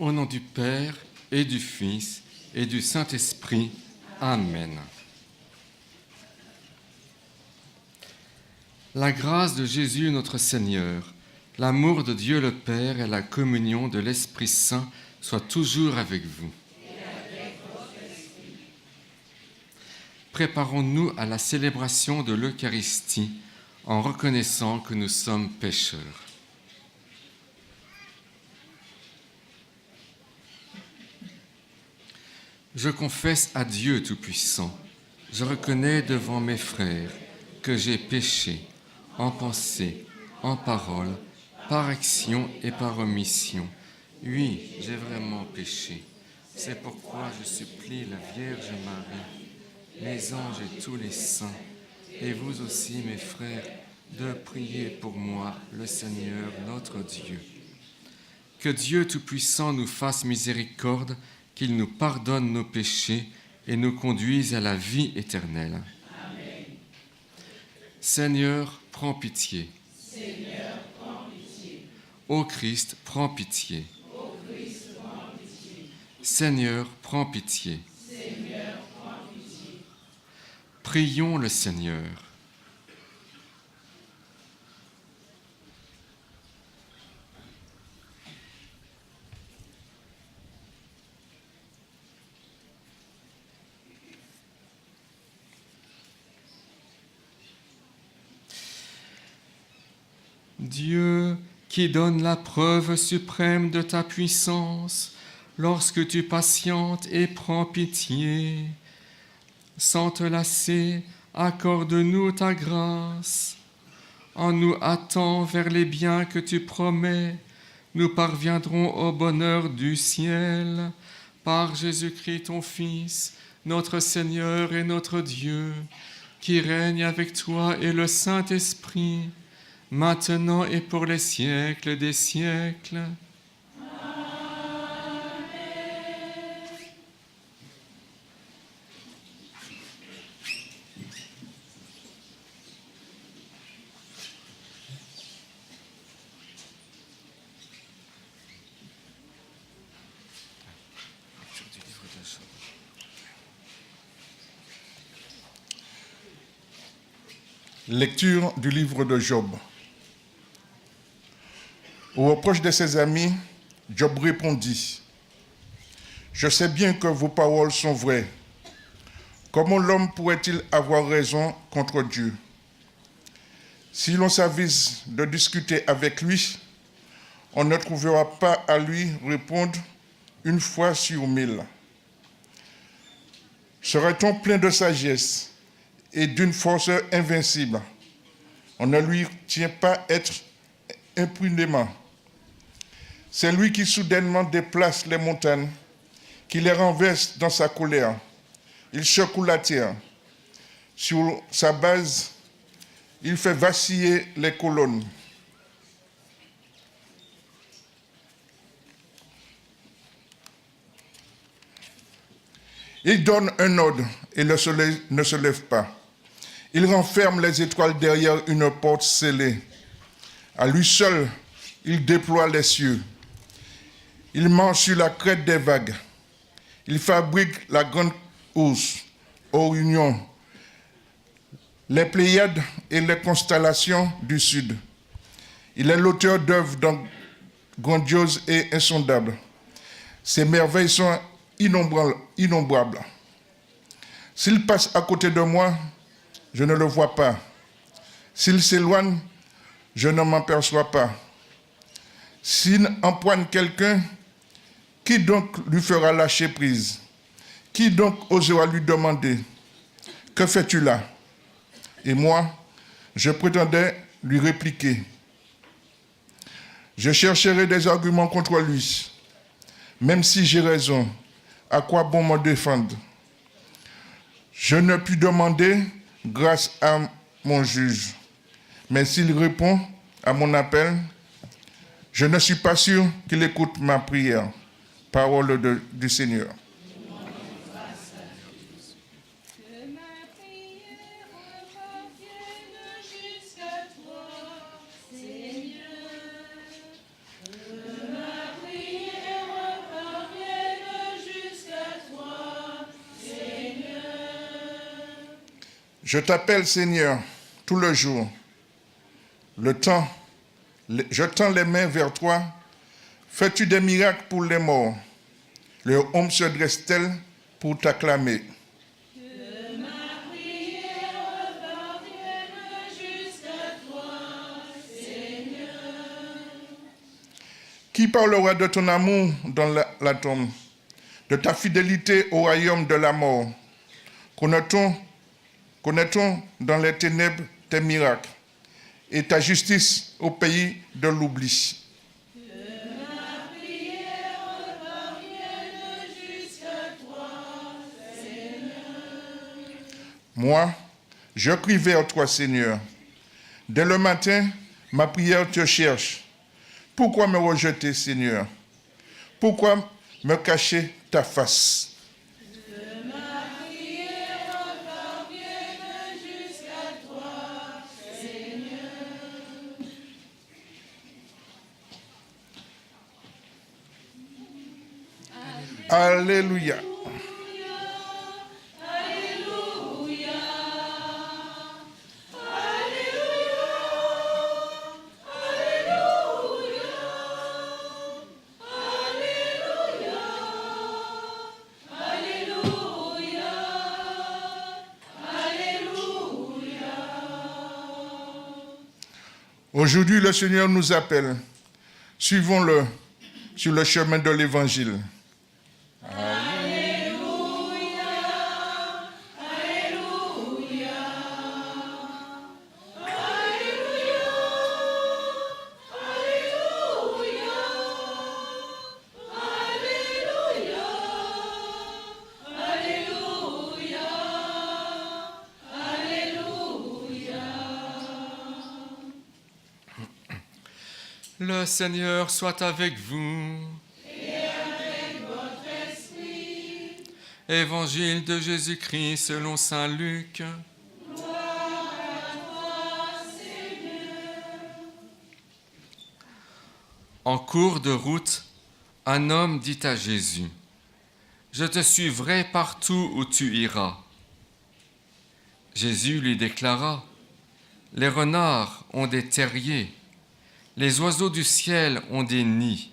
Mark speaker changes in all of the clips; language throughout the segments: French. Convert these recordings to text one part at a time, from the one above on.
Speaker 1: Au nom du Père et du Fils et du Saint-Esprit. Amen. La grâce de Jésus notre Seigneur, l'amour de Dieu le Père et la communion de l'Esprit Saint soient toujours avec vous. Préparons-nous à la célébration de l'Eucharistie en reconnaissant que nous sommes pécheurs. Je confesse à Dieu Tout-Puissant, je reconnais devant mes frères que j'ai péché en pensée, en parole, par action et par omission. Oui, j'ai vraiment péché. C'est pourquoi je supplie la Vierge Marie, les anges et tous les saints, et vous aussi, mes frères, de prier pour moi, le Seigneur notre Dieu. Que Dieu Tout-Puissant nous fasse miséricorde, qu'il nous pardonne nos péchés et nous conduise à la vie éternelle. Amen. Seigneur, prends pitié.
Speaker 2: Seigneur, prends pitié.
Speaker 1: Ô Christ, prends pitié.
Speaker 2: Ô Christ, prends pitié.
Speaker 1: Seigneur, prends pitié.
Speaker 2: Seigneur, prends pitié.
Speaker 1: Prions le Seigneur. Dieu, qui donne la preuve suprême de ta puissance, lorsque tu patientes et prends pitié, sans te lasser, accorde-nous ta grâce. En nous hâtant vers les biens que tu promets, nous parviendrons au bonheur du ciel, par Jésus-Christ ton Fils, notre Seigneur et notre Dieu, qui règne avec toi et le Saint-Esprit, maintenant et pour les siècles des siècles.
Speaker 3: Lecture du livre de Job. Au reproche de ses amis, Job répondit : « Je sais bien que vos paroles sont vraies. Comment l'homme pourrait-il avoir raison contre Dieu ? Si l'on s'avise de discuter avec lui, on ne trouvera pas à lui répondre une fois sur 1000. Serait-on plein de sagesse et d'une force invincible ? On ne lui tient pas être impunément. C'est lui qui soudainement déplace les montagnes, qui les renverse dans sa colère. Il secoue la terre. Sur sa base, il fait vaciller les colonnes. Il donne un ordre et le soleil ne se lève pas. Il renferme les étoiles derrière une porte scellée. À lui seul, il déploie les cieux. Il marche sur la crête des vagues. Il fabrique la grande ours aux réunions, les Pléiades et les constellations du Sud. Il est l'auteur d'œuvres grandioses et insondables. Ses merveilles sont innombrables. S'il passe à côté de moi, je ne le vois pas. S'il s'éloigne, je ne m'en aperçois pas. S'il empoigne quelqu'un, qui donc lui fera lâcher prise ? Qui donc osera lui demander : que fais-tu là ? Et moi, je prétendais lui répliquer. Je chercherai des arguments contre lui. Même si j'ai raison, à quoi bon me défendre ? Je ne puis demander grâce à mon juge. Mais s'il répond à mon appel, je ne suis pas sûr qu'il écoute ma prière. Parole du Seigneur.
Speaker 2: Que ma prière
Speaker 3: Je t'appelle Seigneur tout le jour. Je tends les mains vers toi. Fais-tu des miracles pour les morts? Leur ombre se dresse-t-elle pour t'acclamer?
Speaker 2: Que ma prière parvienne jusqu'à toi, Seigneur.
Speaker 3: Qui parlera de ton amour dans la tombe, de ta fidélité au royaume de la mort? Connaît-on dans les ténèbres tes miracles et ta justice au pays de l'oubli? Moi, je crie vers toi, Seigneur. Dès le matin, ma prière te cherche. Pourquoi me rejeter, Seigneur? Pourquoi me cacher ta face? Alléluia. Aujourd'hui, le Seigneur nous appelle. Suivons-le sur le chemin de l'Évangile.
Speaker 1: Le Seigneur soit avec vous.
Speaker 2: Et avec votre esprit.
Speaker 1: Évangile de Jésus-Christ selon saint Luc.
Speaker 2: Gloire à toi, Seigneur.
Speaker 1: En cours de route, un homme dit à Jésus, « Je te suivrai partout où tu iras. » Jésus lui déclara, « Les renards ont des terriers, les oiseaux du ciel ont des nids,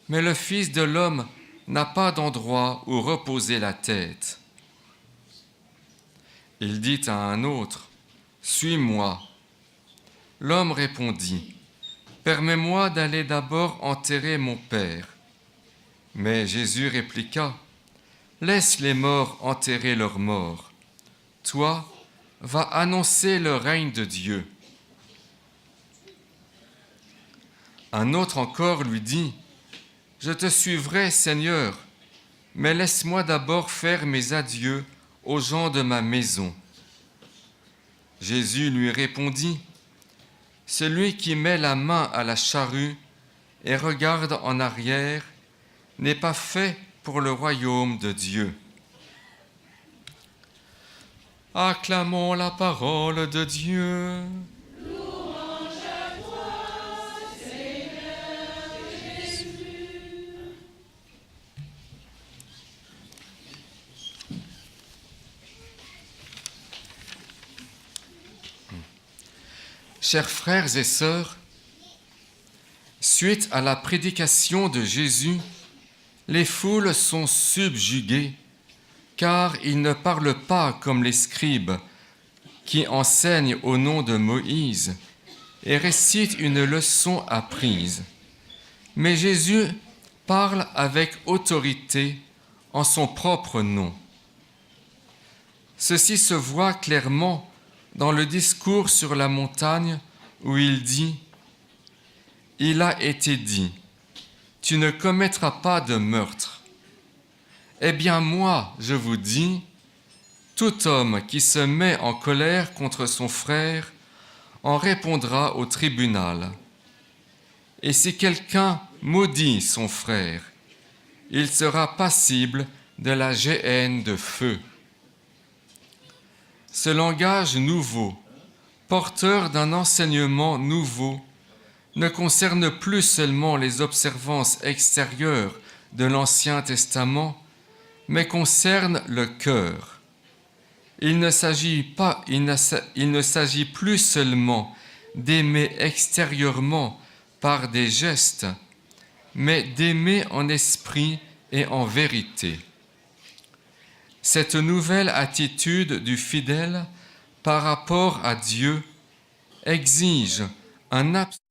Speaker 1: mais le Fils de l'homme n'a pas d'endroit où reposer la tête. » Il dit à un autre, « Suis-moi. » L'homme répondit, « Permets-moi d'aller d'abord enterrer mon père. » Mais Jésus répliqua, « Laisse les morts enterrer leurs morts. Toi, va annoncer le règne de Dieu. » Un autre encore lui dit, « Je te suivrai, Seigneur, mais laisse-moi d'abord faire mes adieux aux gens de ma maison. » Jésus lui répondit, « Celui qui met la main à la charrue et regarde en arrière n'est pas fait pour le royaume de Dieu. » Acclamons la parole de Dieu. Chers frères et sœurs, suite à la prédication de Jésus, les foules sont subjuguées, car ils ne parlent pas comme les scribes qui enseignent au nom de Moïse et récitent une leçon apprise. Mais Jésus parle avec autorité en son propre nom. Ceci se voit clairement dans le discours sur la montagne où il dit « Il a été dit, tu ne commettras pas de meurtre. Eh bien moi, je vous dis, tout homme qui se met en colère contre son frère en répondra au tribunal. Et si quelqu'un maudit son frère, il sera passible de la géhenne de feu. » Ce langage nouveau, porteur d'un enseignement nouveau, ne concerne plus seulement les observances extérieures de l'Ancien Testament, mais concerne le cœur. Il ne s'agit plus seulement d'aimer extérieurement par des gestes, mais d'aimer en esprit et en vérité. Cette nouvelle attitude du fidèle par rapport à Dieu exige un absolu